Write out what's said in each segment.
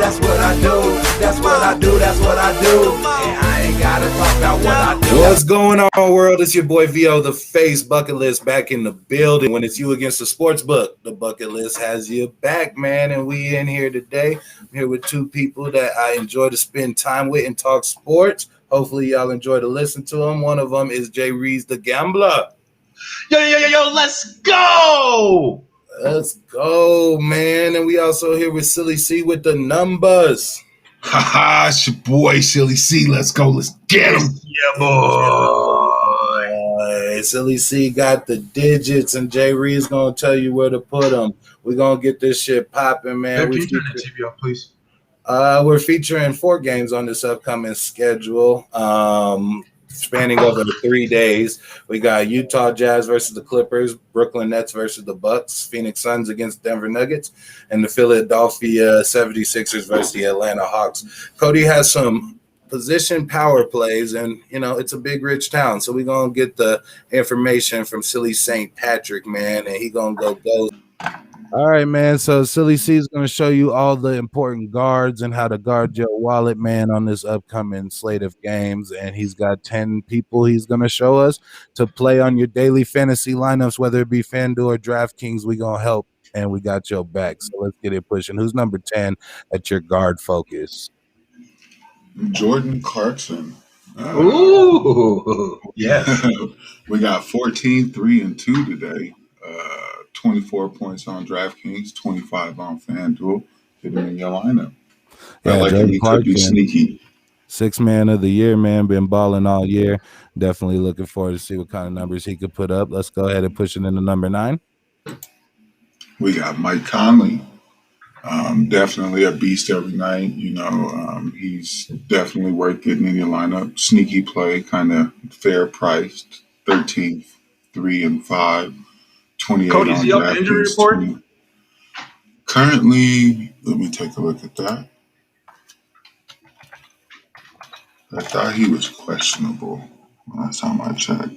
that's what I do. That's what I do, that's what I do. And I ain't gotta talk about what I do. What's going on, world? It's your boy VO, the face bucket list, back in the building. When it's you against the sports book, the bucket list has you back, man. And we in here today. I'm here with two people that I enjoy to spend time with and talk sports. Hopefully, y'all enjoy to listen to them. One of them is Jay Reeves, the gambler. Yo, let's go! Let's go, man. And we also here with Silly C with the numbers. Haha, it's your boy Silly C. Let's go. Let's get him. Yeah, boy. Silly C got the digits, and Jay Reed's going to tell you where to put them. We're going to get this shit popping, man. Can you turn the TV off, please? We're featuring 4 games on this upcoming schedule, spanning over the 3 days. We got Utah Jazz versus the Clippers, Brooklyn Nets versus the Bucks, Phoenix Suns against Denver Nuggets, and the Philadelphia 76ers versus the Atlanta Hawks. Cody has some position power plays, and, you know, it's a big, rich town. So we're going to get the information from Silly St. Patrick, man, and he going to go. All right, man. So Silly C is going to show you all the important guards and how to guard your wallet, man, on this upcoming slate of games. And he's got 10 people he's going to show us to play on your daily fantasy lineups, whether it be FanDuel or DraftKings. We're going to help, and we got your back. So let's get it pushing. Who's number 10 at your guard focus? Jordan Clarkson. Ooh, yes. We got 14, 3, and 2 today. 24 points on DraftKings, 25 on FanDuel. Get him in your lineup. Yeah, I like him. He could be sneaky. 6th man of the year, man. Been balling all year. Definitely looking forward to see what kind of numbers he could put up. Let's go ahead and push it into number 9. We got Mike Conley. Definitely a beast every night. You know, he's definitely worth getting in your lineup. Sneaky play, kind of fair priced. 13, 3, and 5. 28 Cody, is he up injury report? Currently, let me take a look at that. I thought he was questionable last time I checked.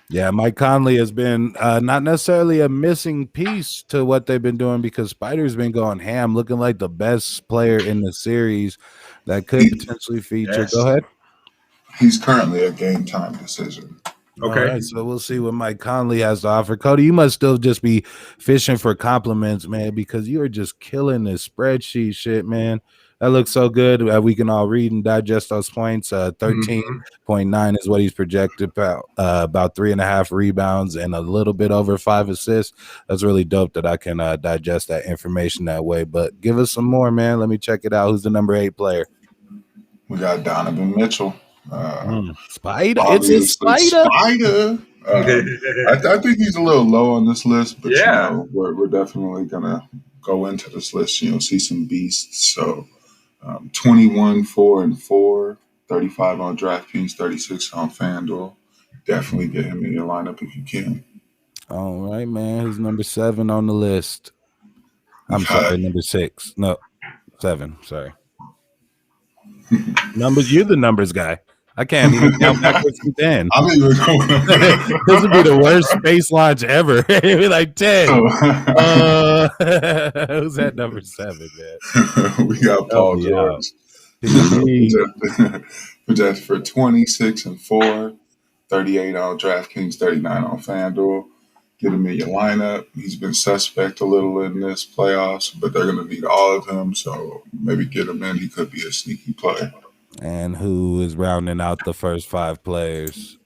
Yeah, Mike Conley has been not necessarily a missing piece to what they've been doing, because Spider's been going ham, looking like the best player in the series that could potentially feature. Yes. Go ahead. He's currently a game time decision. Okay. All right, so we'll see what Mike Conley has to offer. Cody, you must still just be fishing for compliments, man, because you are just killing this spreadsheet shit, man. That looks so good. We can all read and digest those points. 13.9 is what he's projected about 3.5 rebounds and a little bit over 5 assists. That's really dope that I can digest that information that way. But give us some more, man. Let me check it out. Who's the number 8 player? We got Donovan Mitchell. Spider. It's a Spider. I think he's a little low on this list, but yeah, you know, we're definitely gonna go into this list. You know, see some beasts. So 21, 4, and 4, 35 on DraftKings, 36 on FanDuel. Definitely get him in your lineup if you can. All right, man. Who's number 7 on the list? I'm sorry, number 6. No, 7. Sorry. Numbers. You're the numbers guy. I can't even count backwards from 10. I'm even going. This would be the worst space launch ever. It'd be like 10. Who's at number 7, man? We got Paul George. Projected for 26 and 4, 38 on DraftKings, 39 on FanDuel. Get him in your lineup. He's been suspect a little in this playoffs, but they're going to need all of him, so maybe get him in. He could be a sneaky play. And who is rounding out the first 5 players?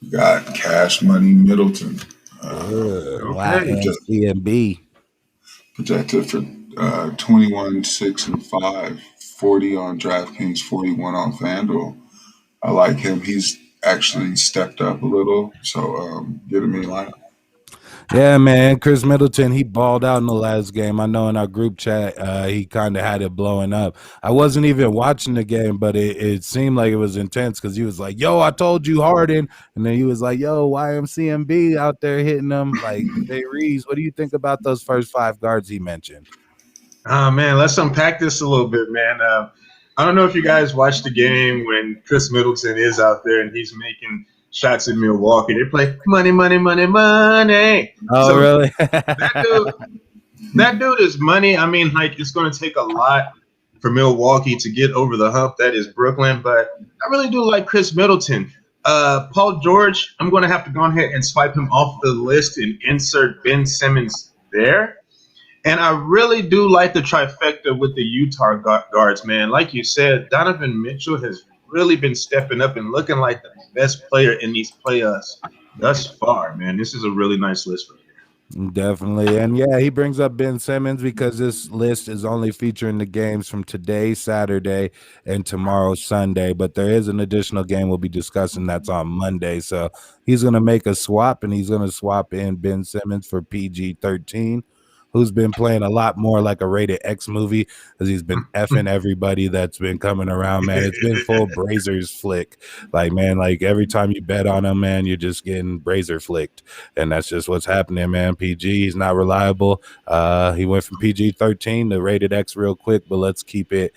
We got Cash Money Middleton. CMB. Projected for 21, 6, and 5, 40 on DraftKings, 41 on FanDuel. I like him. He's actually stepped up a little, so get him in your lineup. Yeah, man. Chris Middleton, he balled out in the last game. I know in our group chat, he kind of had it blowing up. I wasn't even watching the game, but it seemed like it was intense because he was like, yo, I told you, Harden. And then he was like, yo, YMCMB out there hitting them. Like, Jay Reeves, what do you think about those first 5 guards he mentioned? Man, let's unpack this a little bit, man. I don't know if you guys watched the game when Chris Middleton is out there and he's making shots in Milwaukee. They play money, money, money, money. Oh, So really? that dude is money. I mean, like, it's going to take a lot for Milwaukee to get over the hump that is Brooklyn, but I really do like Chris Middleton. Paul George, I'm going to have to go ahead and swipe him off the list and insert Ben Simmons there. And I really do like the trifecta with the Utah guards, man. Like you said, Donovan Mitchell has really been stepping up and looking like the best player in these playoffs thus far, man. This is a really nice list for me. Definitely. And yeah, he brings up Ben Simmons because this list is only featuring the games from today, Saturday, and tomorrow, Sunday. But there is an additional game we'll be discussing that's on Monday. So he's going to make a swap, and he's going to swap in Ben Simmons for PG-13, who's been playing a lot more like a rated X movie because he's been effing everybody that's been coming around, man. It's been full Brazers flick. Like, man, like every time you bet on him, man, you're just getting Brazer flicked. And that's just what's happening, man. PG, he's not reliable. He went from PG-13 to rated X real quick, but let's keep it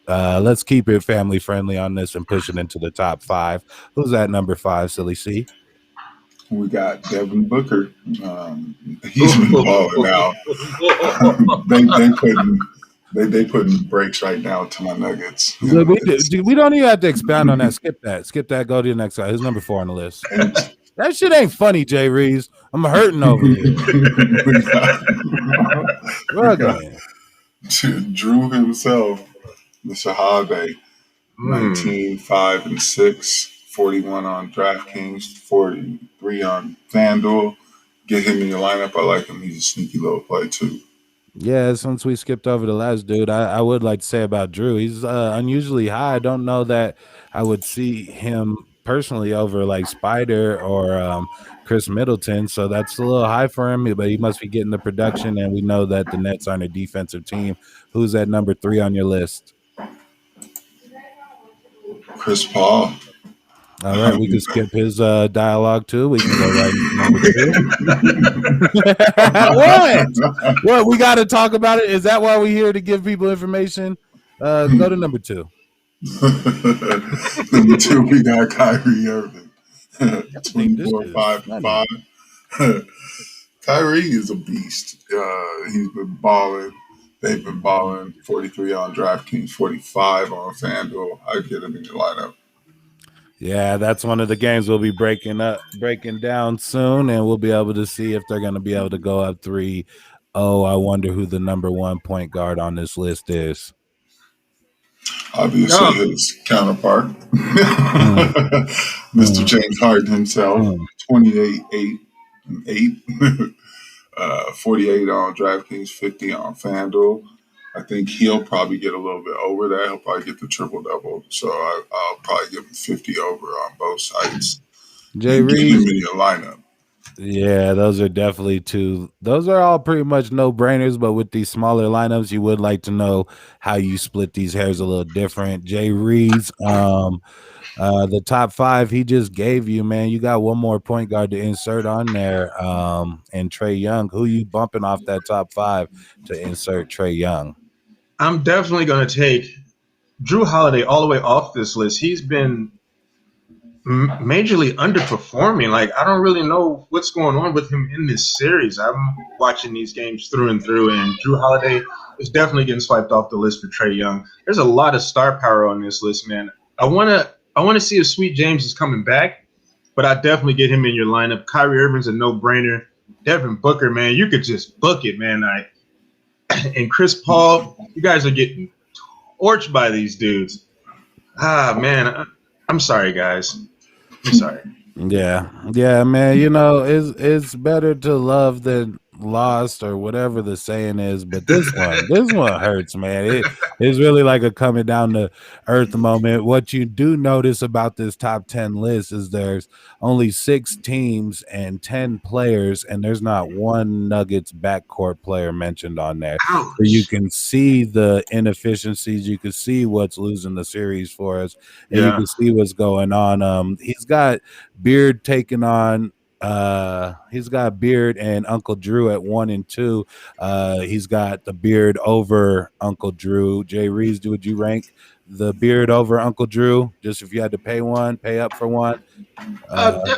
family friendly on this and push it into the top 5. Who's at number 5, Silly C? We got Devin Booker. He's been balling out. they putting brakes right now to my Nuggets. We don't even have to expound on that. Skip that. Go to the next guy. Who's number 4 on the list? That shit ain't funny, Jay Reeves. I'm hurting over here. Drew himself, Mr. Holiday, 19, 5, and 6. 41 on DraftKings, 43 on FanDuel. Get him in your lineup. I like him. He's a sneaky little play too. Yeah, since we skipped over the last dude, I would like to say about Drew, he's unusually high. I don't know that I would see him personally over like Spider or Chris Middleton, so that's a little high for him, but he must be getting the production, and we know that the Nets aren't a defensive team. Who's at number 3 on your list? Chris Paul. All right, we can skip his dialogue too. We can go right into number 2. What? We got to talk about it. Is that why we're here, to give people information? Go to number 2. Number 2, we got Kyrie Irving. 24, 5, and 5. Kyrie is a beast. He's been balling. They've been balling. 43 on DraftKings, 45 on FanDuel. I get him in your lineup. Yeah, that's one of the games we'll be breaking down soon, and we'll be able to see if they're going to be able to go up 3-0. I wonder who the number 1 point guard on this list is. Obviously, his counterpart, Mr. James Harden himself, 28, 8, and 8, 48 on DraftKings, 50 on FanDuel. I think he'll probably get a little bit over that. He'll probably get the triple-double. So I'll probably give him 50 over on both sides. Jay Reeves, get him in your lineup. Yeah, those are definitely 2. Those are all pretty much no-brainers, but with these smaller lineups, you would like to know how you split these hairs a little different. Jay Reeves, the top 5 he just gave you, man. You got one more point guard to insert on there, and Trae Young. Who you bumping off that top 5 to insert Trae Young? I'm definitely going to take Drew Holiday all the way off this list. He's been majorly underperforming. Like, I don't really know what's going on with him in this series. I'm watching these games through and through, and Drew Holiday is definitely getting swiped off the list for Trae Young. There's a lot of star power on this list, man. I want to see if Sweet James is coming back, but I definitely get him in your lineup. Kyrie Irving's a no-brainer. Devin Booker, man, you could just book it, man. And Chris Paul, you guys are getting torched by these dudes. Man, I'm sorry, guys. I'm sorry. Yeah, man. You know, it's better to love than lost, or whatever the saying is. But this one hurts, man. It's really like a coming down to earth moment. What you do notice about this top 10 list is there's only 6 teams and 10 players, and there's not one Nuggets backcourt player mentioned on there. So you can see the inefficiencies. You can see what's losing the series for us, and you can see what's going on. He's got Beard taking on. He's got Beard and Uncle Drew at 1 and 2. He's got the Beard over Uncle Drew. Jay Reeves, would you rank the beard over Uncle Drew? Just if you had to pay up for one.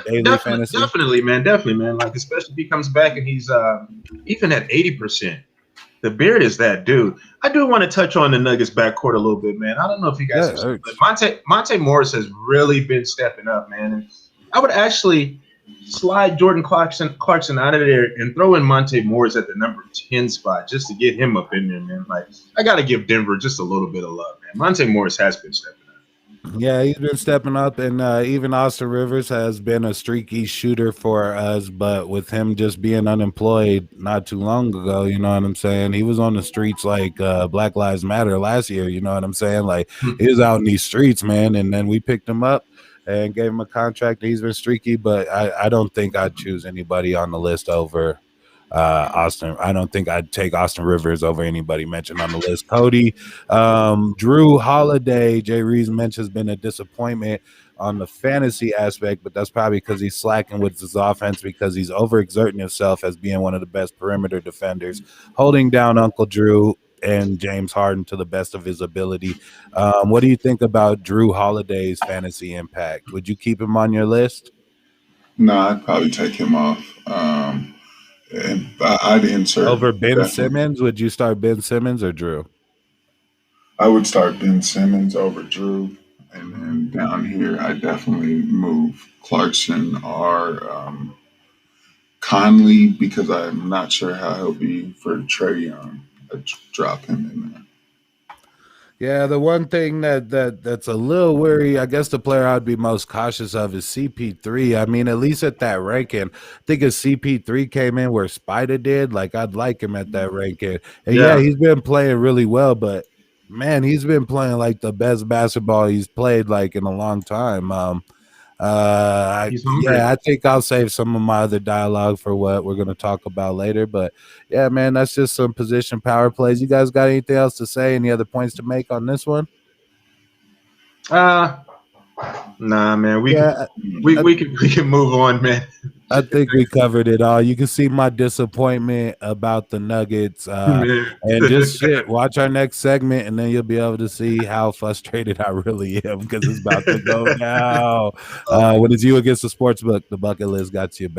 Daily fantasy. Definitely, man. Definitely, man. Like, especially if he comes back and he's even at 80%. The beard is that dude. I do want to touch on the Nuggets backcourt a little bit, man. I don't know if you guys have seen, but Monte Morris has really been stepping up, man. And I would actually slide Jordan Clarkson out of there and throw in Monte Morris at the number 10 spot just to get him up in there, man. Like, I got to give Denver just a little bit of love, man. Monte Morris has been stepping up. Yeah, he's been stepping up, and even Austin Rivers has been a streaky shooter for us. But with him just being unemployed not too long ago, you know what I'm saying? He was on the streets like Black Lives Matter last year, you know what I'm saying? Like, he was out in these streets, man, and then we picked him up and gave him a contract. He's been streaky, but I don't think I'd choose anybody on the list over Austin. I don't think I'd take Austin Rivers over anybody mentioned on the list. Cody, Drew Holiday, Jay Reeves mentioned, has been a disappointment on the fantasy aspect, but that's probably because he's slacking with his offense because he's overexerting himself as being one of the best perimeter defenders, holding down Uncle Drew and James Harden to the best of his ability. What do you think about Drew Holiday's fantasy impact? Would you keep him on your list? No, I'd probably take him off. And I'd insert over Ben Simmons. Would you start Ben Simmons or Drew? I would start Ben Simmons over Drew, and then down here I definitely move Clarkson or Conley because I'm not sure how he'll be for Trae Young. I'd drop him in there. Yeah, the one thing that's a little worry, I guess the player I'd be most cautious of is CP3. I mean, at least at that ranking, I think if CP3 came in where Spider did, like I'd like him at that ranking. And yeah, he's been playing really well, but man, he's been playing like the best basketball he's played like in a long time. I think I'll save some of my other dialogue for what we're going to talk about later. But yeah, man, that's just some position power plays. You guys got anything else to say? Any other points to make on this one? Nah, man. We can move on, man. I think we covered it all. You can see my disappointment about the Nuggets. And just watch our next segment, and then you'll be able to see how frustrated I really am because it's about to go now. When it's you against the sports book, the bucket list got you back.